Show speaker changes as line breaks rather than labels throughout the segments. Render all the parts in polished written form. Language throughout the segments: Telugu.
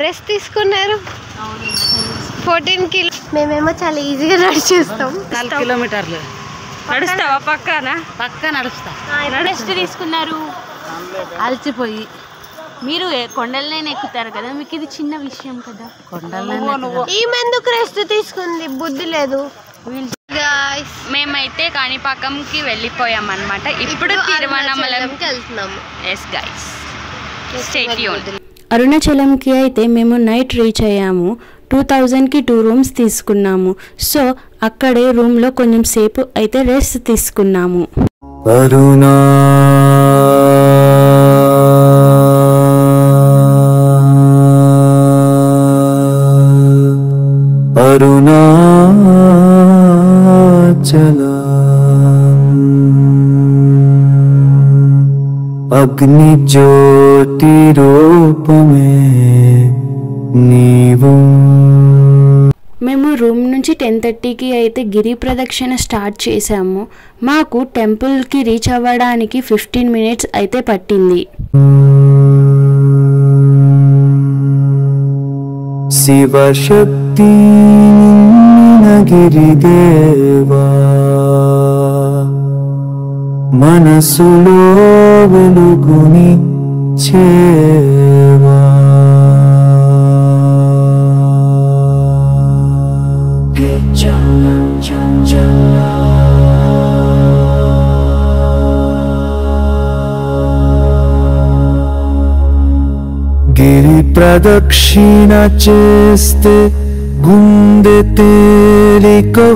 రెస్ట్ తీసుకున్నారు 14 కిలో. మేమేమో చాలా ఈజీగా నడిచేస్తాం.
4 కిలోమీటర్లు
నడుస్తావా?
పక్కా నడుస్తా.
రెస్ట్ తీసుకున్నారు
అలసిపోయి.
మీరు కొండలనే ఎక్కుతారు కదా, మీకు ఇది చిన్న విషయం కదా.
కొండలనే
ఈమెందుకు రెస్ట్ తీసుకుంది, బుద్ధి లేదు.
మేమైతే కాణిపాకంకి వెళ్ళిపోయాం అన్నమాట. ఇప్పుడు తిరువన్నమలకి
వెళ్తున్నాము.
Yes guys, stay tuned.
అరుణాచలంకి అయితే మేము నైట్ రీచ్ అయ్యాము. 2000కి 2 రూమ్స్ తీసుకున్నాము. సో అక్కడే రూమ్లో కొంచెం సేపు అయితే రెస్ట్ తీసుకున్నాము.
అగ్ని జ్యోతి రూపమే నీవు.
మేము రూమ్ నుంచి 10:30కి అయితే గిరి ప్రదక్షిణ స్టార్ట్ చేసాము. మాకు టెంపుల్కి రీచ్ అవ్వడానికి 15 మినిట్స్ అయితే పట్టింది.
శివశక్తి గిరిదేవా, మనసులో వెలుగుని చేవా. గిరి ప్రదక్షిణ చేస్తే గుండె తేలికవుతుంది,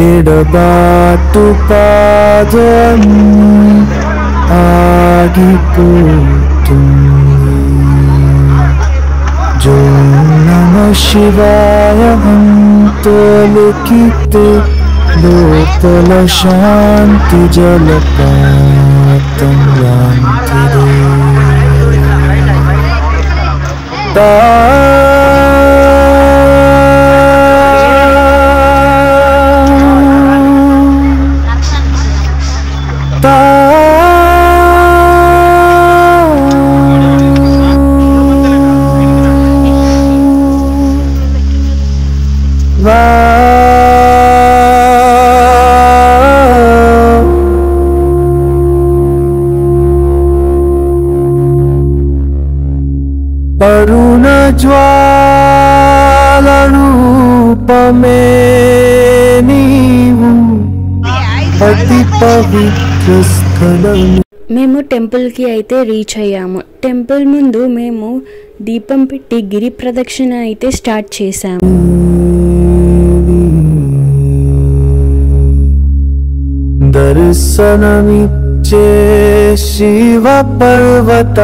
ఎడబాటు పాదం ఆగిపోతుంది. జో నమ శివాయ అంతలికితే లోపల శాంతి జలపాతం లాంటిదే. అరుణ జ్వాల రూపమే నీవు, అతి పవిత్ర స్థలం.
మేము టెంపుల్కి అయితే రీచ్ అయ్యాము. టెంపుల్ ముందు మేము దీపం పెట్టి గిరి ప్రదక్షిణ అయితే స్టార్ట్ చేసాము.
దర్శనమిచ్చే శివ పర్వత,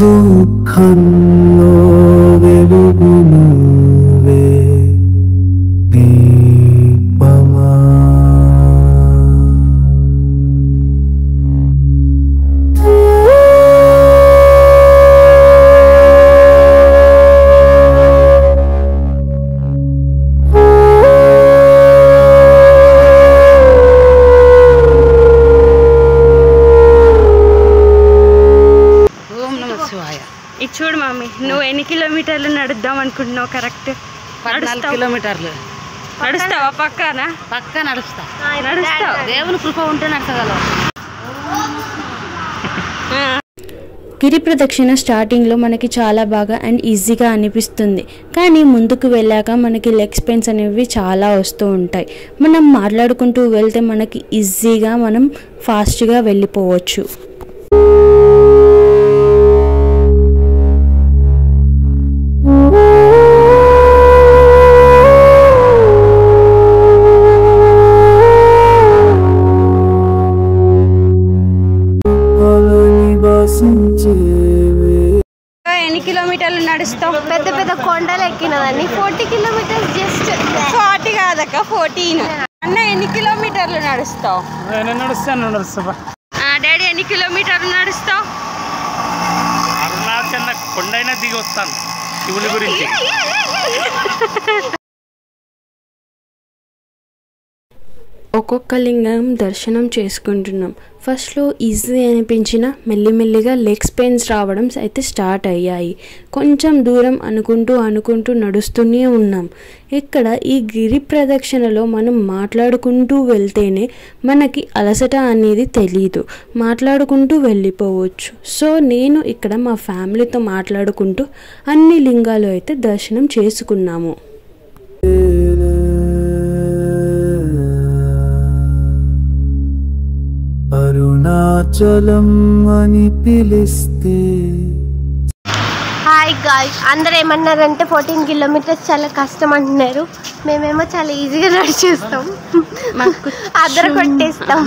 దుఃఖంలో వెలుగు నువ్వే దీపమా.
ఇది చూడు మమ్మీ, నువ్వు ఎన్ని కిలోమీటర్లు నడుద్దాం అనుకుంటున్నావు? కరెక్ట్
14 కిలోమీటర్లు
నడుస్తావా? పక్కా
నడుస్తా.
దేవుని కృప ఉంటే నడచగలవు.
గిరి ప్రదక్షిణ స్టార్టింగ్లో మనకి చాలా బాగా అండ్ ఈజీగా అనిపిస్తుంది. కానీ ముందుకు వెళ్ళాక మనకి లెగ్ పెయిన్స్ అనేవి చాలా వస్తూ ఉంటాయి. మనం మాట్లాడుకుంటూ వెళ్తే మనకి ఈజీగా మనం ఫాస్ట్గా వెళ్ళిపోవచ్చు.
ఎన్ని కిలోమీటర్లు నడుస్తావు?
పెద్ద పెద్ద కొండలు ఎక్కినదాన్ని 40 కిలోమీటర్స్. జస్ట్
40 కాదక్క, 14. అన్న ఎన్ని కిలోమీటర్లు నడుస్తావు?
నడుస్తా.
డాడీ ఎన్ని కిలోమీటర్లు నడుస్తావు?
అరుణాచల్ కొండైనా దిగి వస్తాను శివుని గురించి.
ఒక్కొక్క లింగం దర్శనం చేసుకుంటున్నాం. ఫస్ట్లో ఈజీ అనిపించిన మెల్లిమెల్లిగా లెగ్స్ పెయిన్స్ రావడం అయితే స్టార్ట్ అయ్యాయి. కొంచెం దూరం అనుకుంటూ నడుస్తూనే ఉన్నాం. ఇక్కడ ఈ గిరి ప్రదక్షిణలో మనం మాట్లాడుకుంటూ వెళ్తేనే మనకి అలసట అనేది తెలీదు, మాట్లాడుకుంటూ వెళ్ళిపోవచ్చు. సో నేను ఇక్కడ మా ఫ్యామిలీతో మాట్లాడుకుంటూ అన్ని లింగాలు అయితే దర్శనం చేసుకున్నాము.
అరుణాచలం అని పిలిస్తే.
హాయ్ గాయ్స్, అందరూ ఏమన్నారంటే 14 కిలోమీటర్స్ చాలా కష్టం అంటున్నారు. మేమేమో చాలా ఈజీగా నడిచేస్తాం, అద్దరు కొట్టేస్తాం.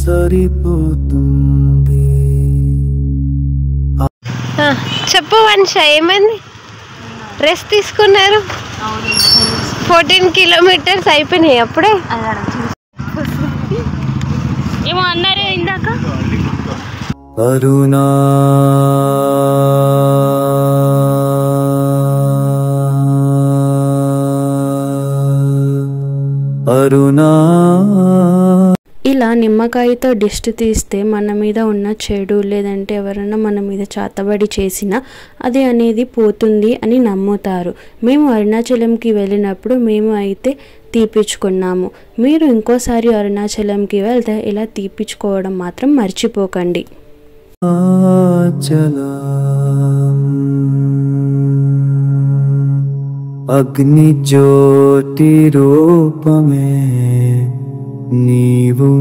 సరిపోతుంది.
చెప్పు వంశ, ఏమైంది? రెస్ట్ తీసుకున్నారు? 14 కిలోమీటర్స్ అయిపోయినాయి అప్పుడే.
ఏమో అన్నారు ఇందాక.
అరుణా అరుణా.
ఇలా నిమ్మకాయతో దిష్టి తీస్తే మన మీద ఉన్న చెడు లేదంటే ఎవరైనా మన మీద చాతబడి చేసినా అది అనేది పోతుంది అని నమ్ముతారు. మేము అరుణాచలంకి వెళ్ళినప్పుడు మేము అయితే తీపించుకున్నాము. మీరు ఇంకోసారి అరుణాచలంకి వెళ్తే ఇలా తీపించుకోవడం మాత్రం మర్చిపోకండి.
అగ్ని జ్యోతి రూపమే నీవు,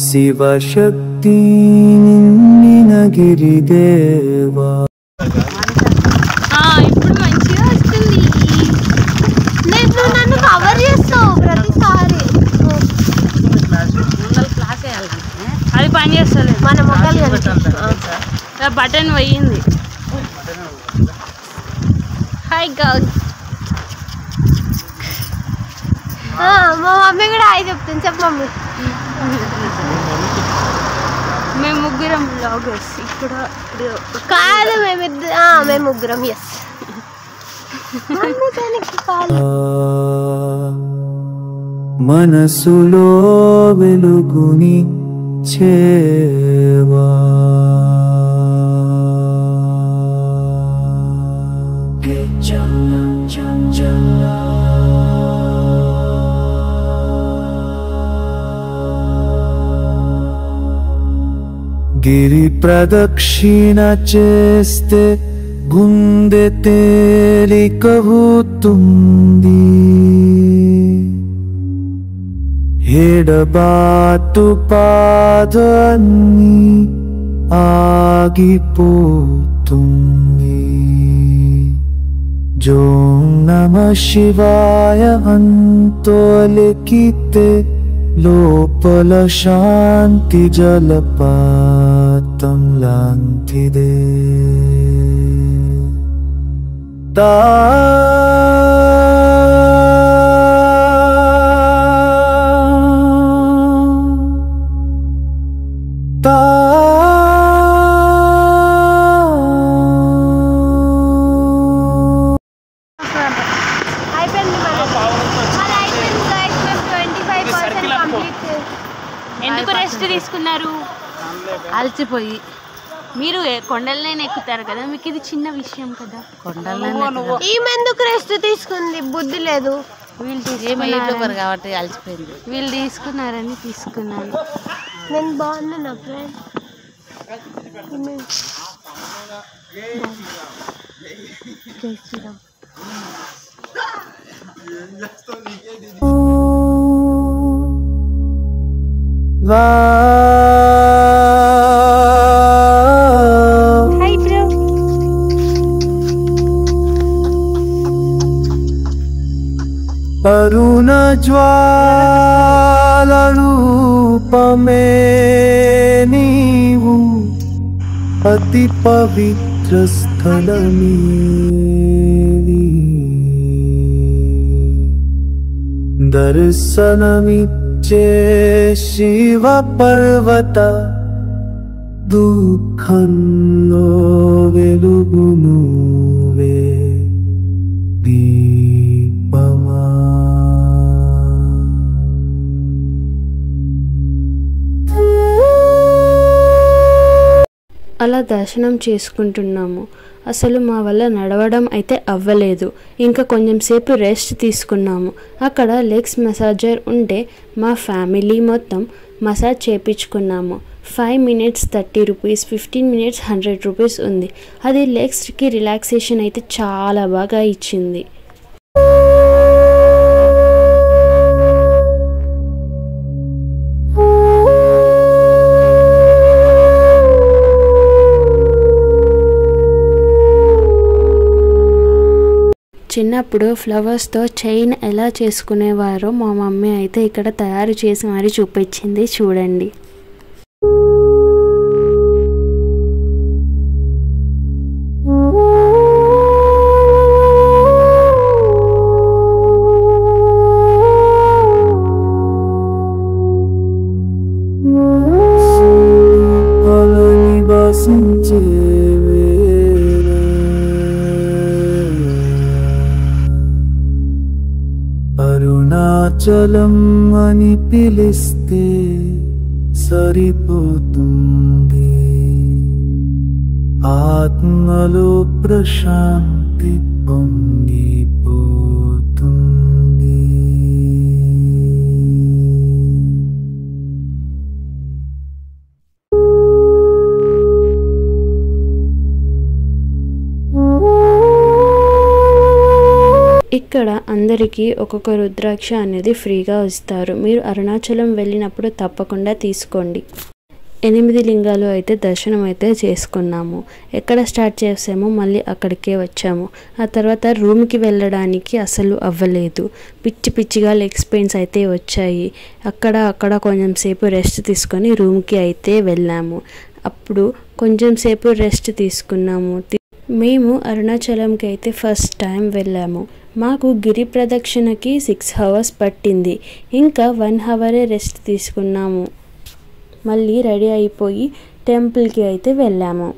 శివశక్తి నిన్న గిరిదేవా.
ఇప్పుడు మంచిగా వస్తుంది.
నన్ను కవర్ చేస్తావు ప్రతిసారి.
క్లాస్ వేయాలంటే
అది పని చేస్తలేదు.
మన మొక్కలు
బటన్ పోయింది. Hi girls.
మా మమ్మీ కూడా హాయ్ చెప్తుంది. చెప్పు మమ్మీ.
మేము ముగ్గురం బ్లాగర్స్ ఇక్కడ.
కాదు మేము ముగ్గురం. ఎస్,
మనసులో వెలుగుని చేవా. గిరి ప్రదక్షిణ చేస్తే గుండె తేలికవుతుంది, ఎడబాటు పాదాన్ని ఆగిపోతుంది. జోం నమః శివాయ అంతోలికితే లోపల శాంతి జలపాతం లాంటిదే.
ఎందుకు రెస్ట్ తీసుకున్నారు?
అలసిపోయి.
మీరు కొండలనే ఎక్కుతారు కదా, మీకు ఇది చిన్న విషయం కదా.
కొండలనే
ఈమెందుకు రెస్ట్ తీసుకుంది? బుద్ధి లేదు.
కాబట్టి అలసిపోయింది.
వీళ్ళు తీసుకున్నారని తీసుకున్నాను.
నేను బాగున్నాను ఫ్రెండ్. Hi bro.
అరుణ జ్వాల రూపమే నీవు, అతి పవిత్ర స్థలమీ. దర్శనమిచ్చి శివ పర్వత దుఃఖంలో వెలుగు నువ్వే దీపమా.
అలా దర్శనం చేసుకుంటున్నాము. అసలు మా వల్ల నడవడం అయితే అవ్వలేదు. ఇంకా కొంచెం సేపు రెస్ట్ తీసుకున్నాము. అక్కడ లెగ్స్ మసాజర్ ఉంటే మా ఫ్యామిలీ మొత్తం massage చేయించుకున్నాము. 5 minutes 30 rupees, 15 minutes 100 rupees ఉంది. అది లెగ్స్కి రిలాక్సేషన్ అయితే చాలా బాగా ఇచ్చింది. చిన్నప్పుడు ఫ్లవర్స్తో చైన్ ఎలా చేసుకునేవారో మా మమ్మీ అయితే ఇక్కడ తయారు చేసి మరీ చూపించింది. చూడండి.
అరుణాచలం అని పిలిస్తే సరిపోతుంది. ఆత్మలో ప్రశాంతి పొంగిపోతుంది.
ఇక్కడ అందరికీ ఒక్కొక్క రుద్రాక్ష అనేది ఫ్రీగా ఇస్తారు. మీరు అరుణాచలం వెళ్ళినప్పుడు తప్పకుండా తీసుకోండి. 8 లింగాలు అయితే దర్శనం అయితే చేసుకున్నాము. ఎక్కడ స్టార్ట్ చేసామో మళ్ళీ అక్కడికే వచ్చాము. ఆ తర్వాత రూమ్కి వెళ్ళడానికి అసలు అవ్వలేదు. పిచ్చి పిచ్చిగా లెగ్స్ పెయిన్స్ అయితే వచ్చాయి. అక్కడ కొంచెం సేపు రెస్ట్ తీసుకొని రూమ్కి అయితే వెళ్ళాము. అప్పుడు కొంచెం సేపు రెస్ట్ తీసుకున్నాము. మేము అరుణాచలంకి అయితే ఫస్ట్ టైం వెళ్ళాము. మాకు గిరి ప్రదక్షిణకి 6 hours పట్టింది. ఇంకా 1 hour రెస్ట్ తీసుకున్నాము. మళ్ళీ రెడీ అయిపోయి టెంపుల్కి అయితే వెళ్ళాము.